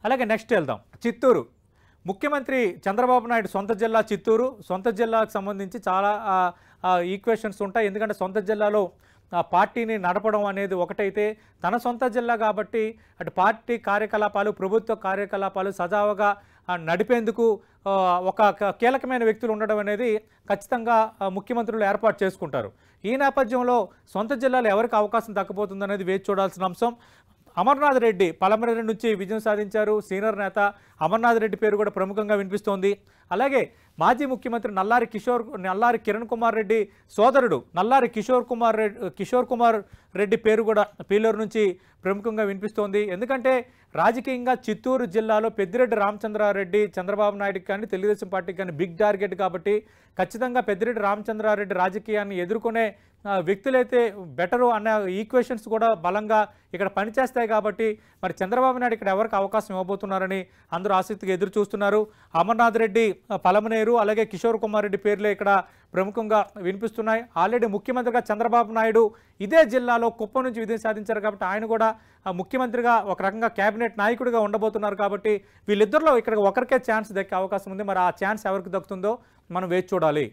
అలాగే నెక్స్ట్ వెళ్దాం. చిత్తూరు ముఖ్యమంత్రి చంద్రబాబు నాయుడు సొంత జిల్లా చిత్తూరు. సొంత జిల్లాకు సంబంధించి చాలా ఈక్వేషన్స్ ఉంటాయి. ఎందుకంటే సొంత జిల్లాలో పార్టీని నడపడం అనేది ఒకటైతే, తన సొంత జిల్లా కాబట్టి అటు పార్టీ కార్యకలాపాలు, ప్రభుత్వ కార్యకలాపాలు సజావుగా నడిపేందుకు ఒక కీలకమైన వ్యక్తులు ఉండడం అనేది ఖచ్చితంగా ముఖ్యమంత్రులు ఏర్పాటు చేసుకుంటారు. ఈ నేపథ్యంలో సొంత జిల్లాలో ఎవరికి అవకాశం దక్కబోతుందనేది వేచి చూడాల్సిన అంశం. అమర్నాథ్ రెడ్డి పలమనేరు నుంచి విజయం సాధించారు. సీనియర్ నేత అమర్నాథ్ రెడ్డి పేరు కూడా ప్రముఖంగా వినిపిస్తోంది. అలాగే మాజీ ముఖ్యమంత్రి నల్లారి కిరణ్ కుమార్ రెడ్డి సోదరుడు నల్లారి కిషోర్ కుమార్ రెడ్డి పేరు కూడా పీలూరు నుంచి ప్రముఖంగా వినిపిస్తోంది. ఎందుకంటే రాజకీయంగా చిత్తూరు జిల్లాలో పెద్దిరెడ్డి రామచంద్రారెడ్డి చంద్రబాబు నాయుడుకి కానీ తెలుగుదేశం పార్టీకి కానీ బిగ్ టార్గెట్ కాబట్టి ఖచ్చితంగా పెద్దిరెడ్డి రామచంద్రారెడ్డి రాజకీయాన్ని ఎదుర్కొనే వ్యక్తులైతే బెటరు అన్న ఈక్వేషన్స్ కూడా బలంగా ఇక్కడ పనిచేస్తాయి. కాబట్టి మరి చంద్రబాబు నాయుడు ఇక్కడ ఎవరికి అవకాశం ఇవ్వబోతున్నారని అందరూ ఆసక్తిగా ఎదురు చూస్తున్నారు. అమర్నాథ్ రెడ్డి పలమనేరు అలాగే కిషోర్ కుమార్ రెడ్డి పేర్లే ఇక్కడ ప్రముఖంగా వినిపిస్తున్నాయి. ఆల్రెడీ ముఖ్యమంత్రిగా చంద్రబాబు నాయుడు ఇదే జిల్లాలో కుప్పం నుంచి విజయం సాధించారు కాబట్టి ఆయన కూడా ముఖ్యమంత్రిగా ఒక రకంగా కేబినెట్ నాయకుడిగా ఉండబోతున్నారు. కాబట్టి వీళ్ళిద్దరిలో ఇక్కడ ఒకరికే ఛాన్స్ దక్కే అవకాశం ఉంది. మరి ఆ ఛాన్స్ ఎవరికి దక్కుతుందో మనం వేచి చూడాలి.